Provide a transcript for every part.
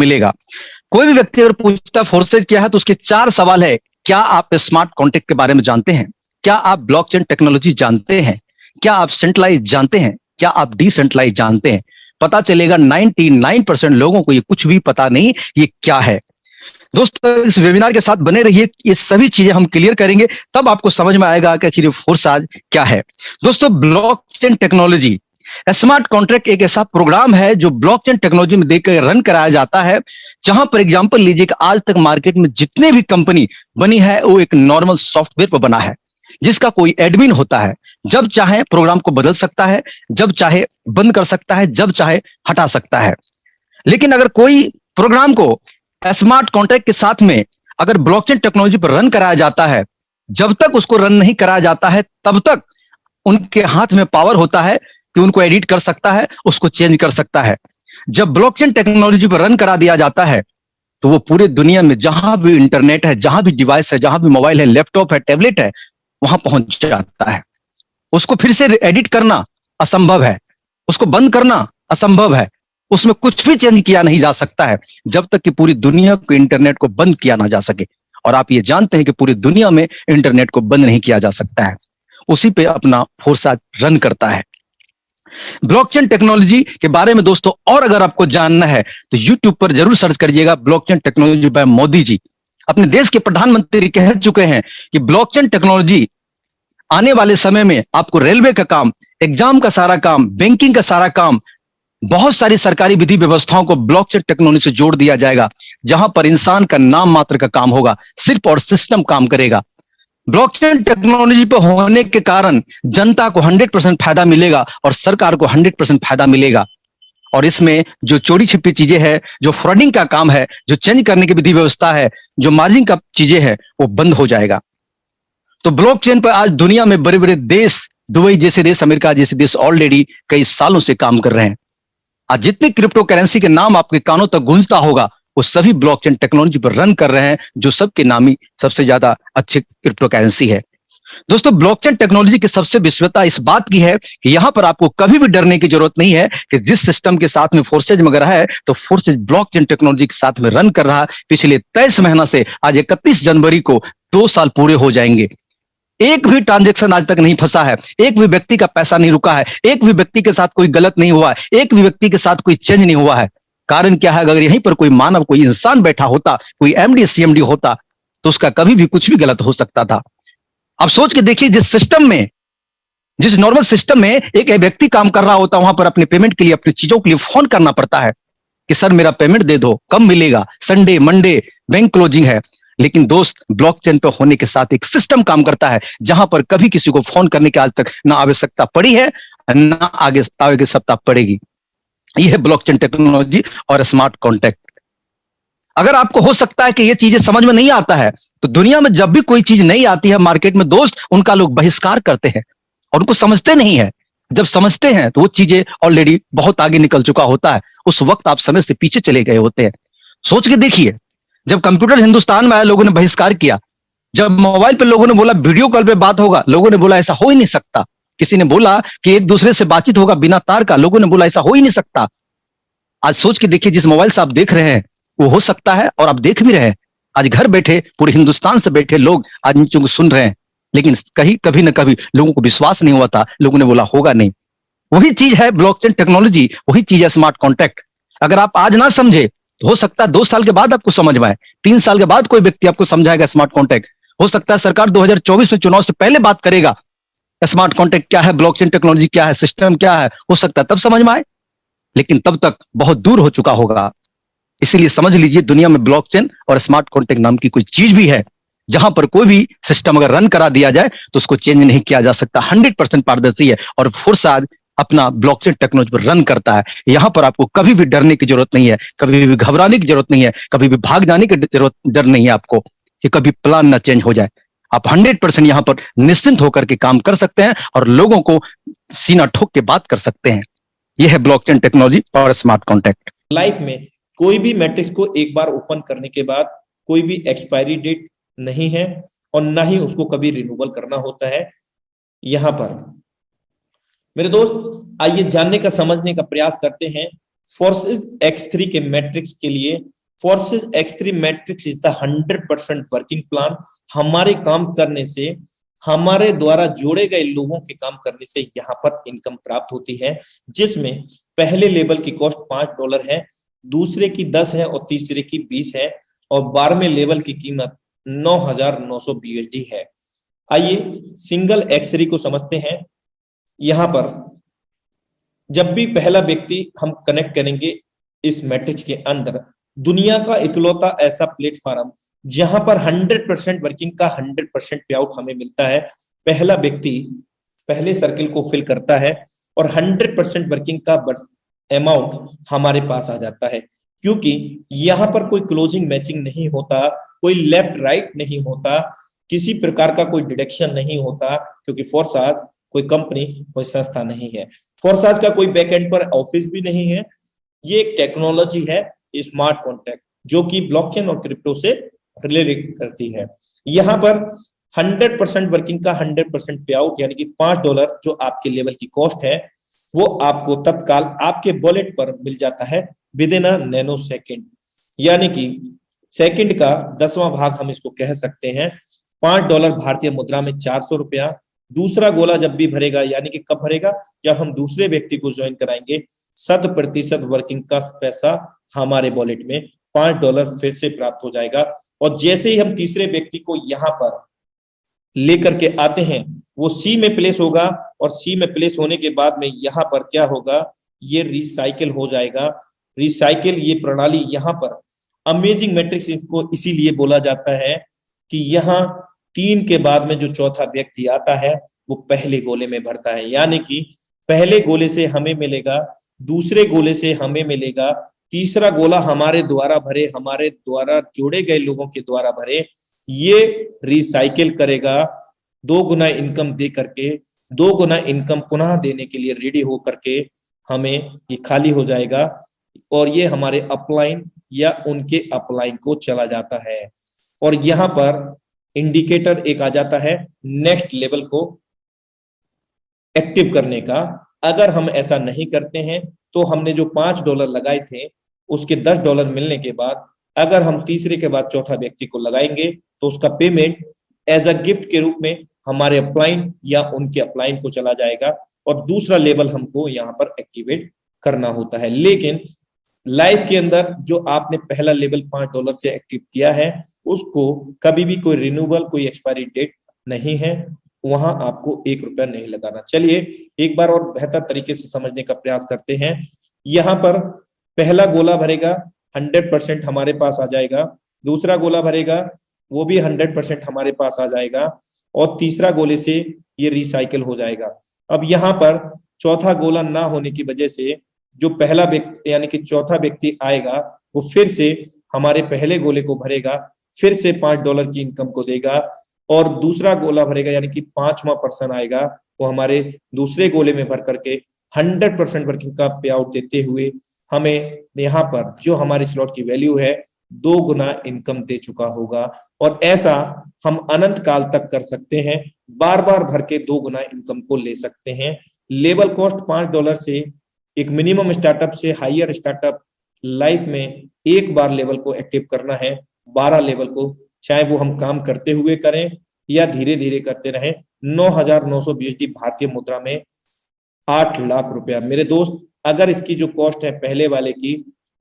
मिलेगा। कोई भी व्यक्ति अगर पूछता फोर्सेज क्या है तो उसके 4 सवाल है। क्या आप स्मार्ट कॉन्ट्रैक्ट के बारे में जानते हैं? क्या आप ब्लॉकचेन टेक्नोलॉजी जानते हैं? क्या आप सेंट्रलाइज जानते हैं? क्या आप डिसेंट्रलाइज जानते हैं? पता चलेगा 99% लोगों को ये कुछ भी पता नहीं ये क्या है। दोस्तों इस वेबिनार के साथ बने रहिए, ये सभी चीजें हम क्लियर करेंगे, तब आपको समझ में आएगा कि आखिर फोर्साज क्या है। दोस्तों ब्लॉकचेन टेक्नोलॉजी, स्मार्ट कॉन्ट्रैक्ट एक ऐसा प्रोग्राम है जो ब्लॉकचेन टेक्नोलॉजी में देकर रन कराया जाता है, जहां पर एग्जांपल लीजिए कि आज तक मार्केट में जितने भी कंपनी बनी है वो एक नॉर्मल सॉफ्टवेयर पर बना है, जिसका कोई एडमिन होता है। जब चाहे प्रोग्राम को बदल सकता है, जब चाहे बंद कर सकता है, जब चाहे हटा सकता है। लेकिन अगर कोई प्रोग्राम को स्मार्ट कॉन्ट्रैक्ट के साथ में अगर ब्लॉकचेन टेक्नोलॉजी पर रन कराया जाता है, जब तक उसको रन नहीं कराया जाता है तब तक उनके हाथ में पावर होता है कि उनको एडिट कर सकता है, उसको चेंज कर सकता है। जब ब्लॉकचेन टेक्नोलॉजी पर रन करा दिया जाता है तो वो पूरे दुनिया में जहां भी इंटरनेट है, जहां भी डिवाइस है, जहां भी मोबाइल है, लैपटॉप है, टैबलेट है, वहां पहुंच जाता है। उसको फिर से एडिट करना असंभव है, उसको बंद करना असंभव है, उसमें कुछ भी चेंज किया नहीं जा सकता है जब तक कि पूरी दुनिया को इंटरनेट को बंद किया ना जा सके। और आप ये जानते हैं कि पूरी दुनिया में इंटरनेट को बंद नहीं किया जा सकता है, उसी पे अपना फोर्साज रन करता है। ब्लॉकचेन टेक्नोलॉजी के बारे में दोस्तों और अगर आपको जानना है तो यूट्यूब पर जरूर सर्च करिएगा blockchain technology by Modi ji. अपने देश के प्रधानमंत्री कह चुके हैं कि ब्लॉकचेन टेक्नोलॉजी आने वाले समय में आपको रेलवे का काम, एग्जाम का सारा काम, बैंकिंग का सारा काम, बहुत सारी सरकारी विधि व्यवस्थाओं को ब्लॉकचेन टेक्नोलॉजी से जोड़ दिया जाएगा, जहां पर इंसान का नाम मात्र का काम होगा, सिर्फ और सिस्टम काम करेगा। ब्लॉकचेन टेक्नोलॉजी पर होने के कारण जनता को 100% फायदा मिलेगा और सरकार को 100% फायदा मिलेगा। और इसमें जो चोरी छिपी चीजें हैं, जो फ्रॉडिंग का काम है, जो चेंज करने की विधि व्यवस्था है, जो मार्जिन का चीजें हैं, वो बंद हो जाएगा। तो ब्लॉकचेन पर आज दुनिया में बड़े बड़े देश, दुबई जैसे देश, अमेरिका जैसे देश ऑलरेडी कई सालों से काम कर रहे हैं। आज जितनी क्रिप्टो करेंसी के नाम आपके कानों तक गूंजता होगा वो सभी ब्लॉकचेन टेक्नोलॉजी पर रन कर रहे हैं, जो सबके नामी सबसे ज्यादा अच्छी क्रिप्टो करेंसी है। दोस्तों ब्लॉकचेन टेक्नोलॉजी की सबसे विशेषता इस बात की है कि यहां पर आपको कभी भी डरने की जरूरत नहीं है कि जिस सिस्टम के साथ में फोर्सेज मगर है तो फोर्सेज ब्लॉकचेन टेक्नोलॉजी के साथ में रन कर रहा है पिछले 23 महीना से। आज 31 जनवरी को 2 साल पूरे हो जाएंगे। एक भी ट्रांजैक्शन आज तक नहीं फंसा है, एक भी व्यक्ति का पैसा नहीं रुका है, एक भी व्यक्ति के साथ कोई गलत नहीं हुआ है, एक भी व्यक्ति के साथ कोई चेंज नहीं हुआ है। कारण क्या है? अगर यहीं पर कोई मानव, कोई इंसान बैठा होता, कोई एमडी सीएमडी होता तो उसका कभी भी कुछ भी गलत हो सकता था। अब सोच के देखिए, जिस सिस्टम में, जिस नॉर्मल सिस्टम में एक व्यक्ति काम कर रहा होता, वहां पर अपने पेमेंट के लिए, अपनी चीजों के लिए फोन करना पड़ता है कि सर मेरा पेमेंट दे दो, कब मिलेगा, संडे मंडे बैंक क्लोजिंग है। लेकिन दोस्त ब्लॉकचेन पे होने के साथ एक सिस्टम काम करता है जहां पर कभी किसी को फोन करने की आज तक ना आवश्यकता पड़ी है, ना आगे सप्ताह पड़ेगी। यह है ब्लॉकचेन टेक्नोलॉजी और स्मार्ट कॉन्ट्रैक्ट। अगर आपको हो सकता है कि ये चीजें समझ में नहीं आता है, तो दुनिया में जब भी कोई चीज नहीं आती है मार्केट में दोस्त, उनका लोग बहिष्कार करते हैं और उनको समझते नहीं है। जब समझते हैं तो वो चीजें ऑलरेडी बहुत आगे निकल चुका होता है, उस वक्त आप समय से पीछे चले गए होते हैं। सोच के देखिए, जब कंप्यूटर हिंदुस्तान में आया लोगों ने बहिष्कार किया, जब मोबाइल पे लोगों ने बोला वीडियो कॉल पे बात होगा, लोगों ने बोला ऐसा हो ही नहीं सकता। किसी ने बोला कि एक दूसरे से बातचीत होगा बिना तार का, लोगों ने बोला ऐसा हो ही नहीं सकता। आज सोच के देखिए, जिस मोबाइल से आप देख रहे हैं वो हो सकता है और आप देख भी रहे हैं। आज घर बैठे पूरे हिंदुस्तान से बैठे लोग आज इन चीजों को सुन रहे हैं, लेकिन कभी ना कभी लोगों को विश्वास नहीं हुआ था, लोगों ने बोला होगा नहीं। वही चीज है ब्लॉकचेन टेक्नोलॉजी, वही चीज है स्मार्ट कॉन्ट्रैक्ट। अगर आप आज ना समझे तो हो सकता है 2 साल के बाद आपको समझ में आए, 3 साल के बाद कोई व्यक्ति आपको समझाएगा स्मार्ट कॉन्ट्रैक्ट। हो सकता है सरकार 2024 में चुनाव से पहले बात करेगा स्मार्ट कॉन्ट्रैक्ट क्या है, ब्लॉकचेन टेक्नोलॉजी क्या है, सिस्टम क्या है, हो सकता है तब समझ में आए, लेकिन तब तक बहुत दूर हो चुका होगा। इसीलिए समझ लीजिए, दुनिया में ब्लॉकचेन और स्मार्ट कॉन्ट्रैक्ट नाम की कोई चीज भी है जहां पर कोई भी सिस्टम अगर रन करा दिया जाए तो उसको चेंज नहीं किया जा सकता। 100% पारदर्शी है और फोर्साज अपना ब्लॉकचेन टेक्नोलॉजी पर रन करता है। यहां पर आपको कभी भी डरने की जरूरत नहीं है, कभी भी घबराने की जरूरत नहीं है, कभी भी भाग जाने की जरूरत डर नहीं है आपको कि कभी प्लान ना चेंज हो जाए। आप 100% यहां पर निश्चिंत होकर के काम कर सकते हैं और लोगों को सीना ठोक के बात कर सकते हैं। यह है ब्लॉकचेन टेक्नोलॉजी और स्मार्ट कॉन्ट्रैक्ट। लाइफ में कोई भी मैट्रिक्स को एक बार ओपन करने के बाद कोई भी एक्सपायरी डेट नहीं है और ना ही उसको कभी रिन्यूअल करना होता है। यहां पर मेरे दोस्त आइए जानने का, समझने का प्रयास करते हैं फोर्सेस X3 के मैट्रिक्स के लिए forces X3 matrix is the 100% working plan. हमारे काम करने से, हमारे द्वारा जोड़े गए लोगों के काम करने से यहाँ पर इनकम प्राप्त होती है, जिसमें पहले लेवल की कॉस्ट $5 है, दूसरे की 10 है और तीसरे की 20 है और 12वें लेवल की कीमत 9,900 BUSD है। आइए सिंगल X3 को समझते हैं। यहां पर जब भी पहला व्यक्ति हम कनेक्ट करेंगे इस मैट्रिक्स के अंदर, दुनिया का इकलौता ऐसा प्लेटफॉर्म जहां पर 100% वर्किंग का 100% पे आउट हमें मिलता है। पहला व्यक्ति पहले सर्किल को फिल करता है और 100% वर्किंग का अमाउंट हमारे पास आ जाता है, क्योंकि यहाँ पर कोई क्लोजिंग मैचिंग नहीं होता, कोई लेफ्ट राइट नहीं होता, किसी प्रकार का कोई डिडक्शन नहीं होता, क्योंकि फोर्साज कोई कंपनी, कोई संस्था नहीं है। फोर्साज का कोई बैकएंड पर ऑफिस भी नहीं है। ये एक टेक्नोलॉजी है स्मार्ट कॉन्ट्रैक्ट, जो कि ब्लॉकचेन और क्रिप्टो से रिलेट करती है। यहाँ पर 100% वर्किंग का 100% पे आउट, यानी कि $5 जो आपके लेवल की कॉस्ट है, वो आपको तत्काल आपके वॉलेट पर मिल जाता है with in a nano second, यानी कि सेकंड का 10वां भाग हम इसको कह सकते हैं। $5 भारतीय मुद्रा में 400 रुपया। दूसरा गोला जब भी भरेगा, यानी कि कब भरेगा, जब हम दूसरे व्यक्ति को ज्वाइन कराएंगे, 100% वर्किंग का पैसा हमारे वॉलेट में $5 फिर से प्राप्त हो जाएगा। और जैसे ही हम तीसरे व्यक्ति को यहाँ पर लेकर के आते हैं, वो सी में प्लेस होगा और सी में प्लेस होने के बाद में यहाँ पर क्या होगा, ये रिसाइकिल हो जाएगा। रिसाइकिल ये प्रणाली यहाँ पर अमेजिंग मैट्रिक्स इसको इसीलिए बोला जाता है कि यहाँ 3 के बाद में जो चौथा व्यक्ति आता है वो पहले गोले में भरता है, यानी कि पहले गोले से हमें मिलेगा, दूसरे गोले से हमें मिलेगा, तीसरा गोला हमारे द्वारा भरे, हमारे द्वारा जोड़े गए लोगों के द्वारा भरे, ये रिसाइकिल करेगा 2 गुना इनकम दे करके, 2 गुना इनकम पुनः देने के लिए रेडी हो करके हमें ये खाली हो जाएगा और ये हमारे अपलाइन या उनके अपलाइन को चला जाता है। और यहाँ पर इंडिकेटर एक आ जाता है नेक्स्ट लेवल को एक्टिव करने का। अगर हम ऐसा नहीं करते हैं तो हमने जो $5 लगाए थे उसके $10 मिलने के बाद अगर हम तीसरे के बाद चौथा व्यक्ति को लगाएंगे तो उसका पेमेंट एज अ गिफ्ट के रूप में हमारे अपलाइन या उनके अपलाइन को चला जाएगा और दूसरा लेवल हमको यहाँ पर एक्टिवेट करना होता है। लेकिन लाइफ के अंदर जो आपने पहला लेवल $5 से एक्टिव किया है उसको कभी भी कोई रिन्यूअल, कोई एक्सपायरी डेट नहीं है, वहां आपको ₹1 नहीं लगाना। चलिए एक बार और बेहतर तरीके से समझने का प्रयास करते हैं। यहाँ पर पहला गोला भरेगा 100% हमारे पास आ जाएगा, दूसरा गोला भरेगा वो भी 100% हमारे पास आ जाएगा और तीसरा गोले से ये रिसाइकिल हो जाएगा। अब यहाँ पर चौथा गोला ना होने की वजह से जो पहला व्यक्ति यानी कि चौथा व्यक्ति आएगा वो फिर से हमारे पहले गोले को भरेगा, फिर से $5 की इनकम को देगा और दूसरा गोला भरेगा, यानी कि 5वां पर्सन आएगा वो हमारे दूसरे गोले में भर करके 100% वर्किंग का पे आउट देते हुए हमें यहाँ पर जो हमारी स्लॉट की वैल्यू है 2 गुना इनकम दे चुका होगा। और ऐसा हम अनंत काल तक कर सकते हैं, बार बार भर के 2 गुना इनकम को ले सकते हैं। लेवल कॉस्ट $5 से एक मिनिमम स्टार्टअप से हायर स्टार्टअप लाइफ में एक बार लेवल को एक्टिव करना है, 12 लेवल को, चाहे वो हम काम करते हुए करें या धीरे धीरे करते रहें। 9,900 BUSD भारतीय मुद्रा में 8 लाख रुपया। मेरे दोस्त अगर इसकी जो कॉस्ट है पहले वाले की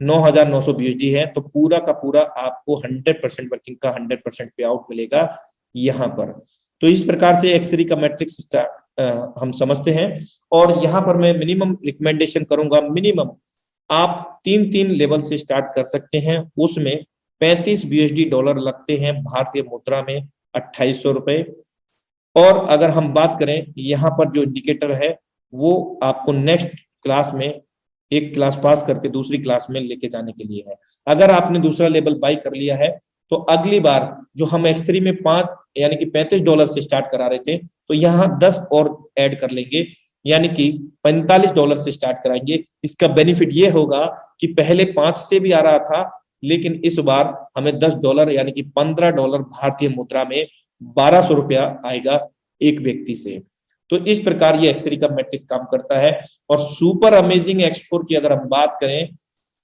9,900 BUSD है तो पूरा का पूरा आपको 100% वर्किंग का 100% पे आउट मिलेगा यहाँ पर। तो इस प्रकार से X3 का मैट्रिक्स हम समझते हैं और यहाँ पर मैं मिनिमम रिकमेंडेशन करूंगा, मिनिमम आप 3 लेवल से स्टार्ट कर सकते हैं, उसमें $35 BUSD लगते हैं, भारतीय मुद्रा में 2800 रुपए। और अगर हम बात करें यहाँ पर जो इंडिकेटर है वो आपको नेक्स्ट क्लास में एक क्लास पास करके दूसरी क्लास में लेके जाने के लिए है। अगर आपने दूसरा लेवल बाई कर लिया है तो अगली बार जो हम X3 में 5 यानी कि $35 से स्टार्ट करा रहे थे तो यहाँ 10 और ऐड कर लेंगे, यानी कि $45 से स्टार्ट कराएंगे। इसका बेनिफिट ये होगा कि पहले 5 से भी आ रहा था, लेकिन इस बार हमें $10 यानी कि $15 भारतीय मुद्रा में 1200 रुपया आएगा एक व्यक्ति से। तो इस प्रकार ये X3 का मैट्रिक्स काम करता है। और सुपर अमेजिंग X4 की अगर हम बात करें,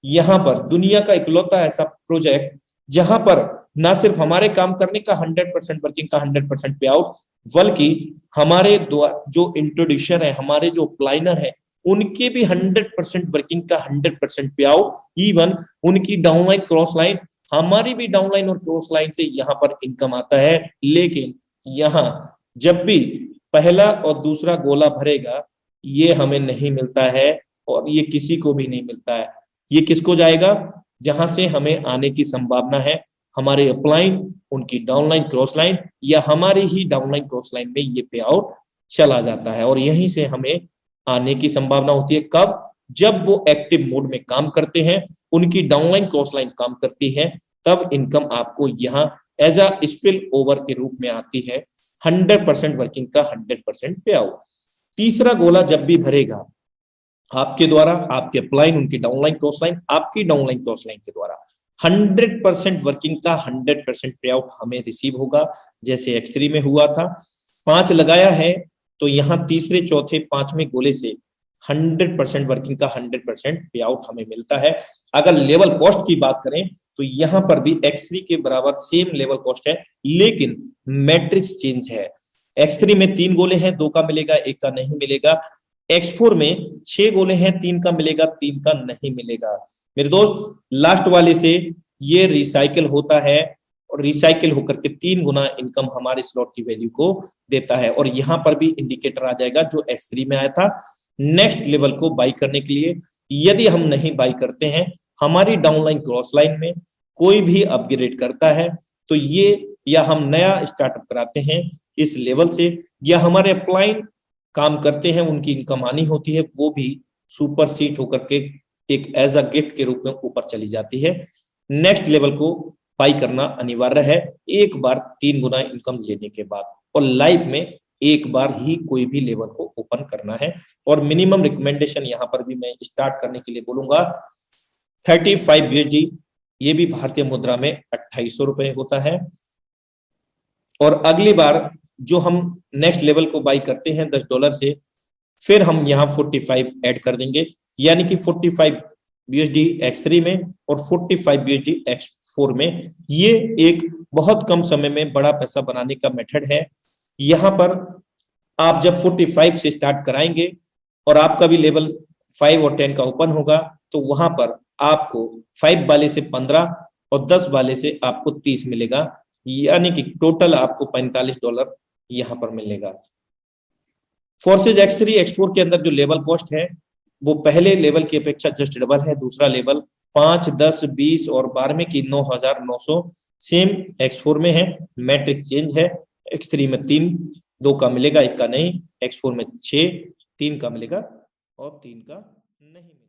यहां पर दुनिया का इकलौता ऐसा प्रोजेक्ट जहां पर ना सिर्फ हमारे काम करने का 100% वर्किंग का 100% पे आउट, बल्कि हमारे जो इंट्रोड्यूसर है, हमारे जो प्लानर है, उनके भी 100% वर्किंग का 100% पे आउट, इवन उनकी डाउनलाइन क्रॉस लाइन, हमारी भी डाउनलाइन और क्रॉस लाइन से यहाँ पर इनकम आता है। लेकिन यहाँ जब भी पहला और दूसरा गोला भरेगा, ये हमें नहीं मिलता है और ये किसी को भी नहीं मिलता है। ये किसको जाएगा? जहां से हमें आने की संभावना है, हमारे अपलाइन, उनकी डाउनलाइन क्रॉस लाइन, या हमारी ही डाउनलाइन क्रॉस लाइन में ये पे आउट चला जाता है। और यहीं से हमें आने की संभावना होती है। कब? जब वो एक्टिव मोड में काम करते हैं, उनकी डाउनलाइन क्रॉस लाइन काम करती है, तब इनकम आपको यहाँ एज अ स्पिल ओवर के रूप में आती है। 100% वर्किंग का 100% पे आउट। तीसरा गोला जब भी भरेगा आपके द्वारा, आपके अपलाइन, उनकी डाउनलाइन क्रॉस लाइन, आपकी डाउनलाइन क्रॉस लाइन के द्वारा 100% वर्किंग का 100% पे आउट हमें रिसीव होगा, जैसे X3 में हुआ था। 5 लगाया है तो यहाँ तीसरे, चौथे, पांचवें गोले से 100% वर्किंग का 100% पे आउट हमें मिलता है। अगर लेवल कॉस्ट की बात करें तो यहाँ पर भी X3 के बराबर सेम लेवल कॉस्ट है, लेकिन मैट्रिक्स चेंज है। X3 में 3 गोले हैं, 2 का मिलेगा, 1 का नहीं मिलेगा। X4 में 6 गोले हैं, 3 का मिलेगा, 3 का नहीं मिलेगा। मेरे दोस्त, लास्ट वाले से ये रिसाइकिल होता है और रिसाइकिल होकर के 3 गुना इनकम हमारे स्लॉट की वैल्यू को देता है। और यहाँ पर भी इंडिकेटर आ जाएगा जो X3 में आया था, नेक्स्ट लेवल को बाई करने के लिए। यदि हम नहीं बाई करते हैं, हमारी डाउनलाइन क्रॉस लाइन में कोई भी अपग्रेड करता है, तो ये, या हम नया स्टार्टअप कराते हैं इस लेवल से, या हमारे अपलाइन काम करते हैं, उनकी इनकम आनी होती है, वो भी सुपर सीट होकर के एक एज अ गिफ्ट के रूप में ऊपर चली जाती है। नेक्स्ट लेवल को बाई करना अनिवार्य है एक बार 3 गुना इनकम लेने के बाद, और लाइफ में एक बार ही कोई भी लेवल को ओपन करना है। और मिनिमम रिकमेंडेशन यहाँ पर भी मैं स्टार्ट करने के लिए बोलूंगा 35 USD, ये भी भारतीय मुद्रा में 2800 रुपए होता है। और अगली बार जो हम नेक्स्ट लेवल को बाई करते हैं $10 से, फिर हम यहाँ 45 ऐड कर देंगे, यानी कि 45 USD X3 में और 45 USD X4 में। ये एक बहुत कम समय में बड़ा पैसा बनाने का मेथड है। यहाँ पर आप जब 45 से स्टार्ट कराएंगे और आपका भी लेवल 5 और 10 का ओपन होगा, तो वहां पर आपको 5 वाले से 15 और 10 वाले से आपको 30 मिलेगा, यानी कि टोटल आपको $45 यहाँ पर मिलेगा। फोर्सेज X3 X4 के अंदर जो लेवल कॉस्ट है वो पहले लेवल की अपेक्षा जस्ट डबल है। दूसरा लेवल 5, 10, 20 और 12 की 9,900 सेम X4 में है। मैट्रिक्स चेंज है, X3 में 3, 2 का मिलेगा, 1 का नहीं। X4 में 6, 3 का मिलेगा और 3 का नहीं मिलेगा।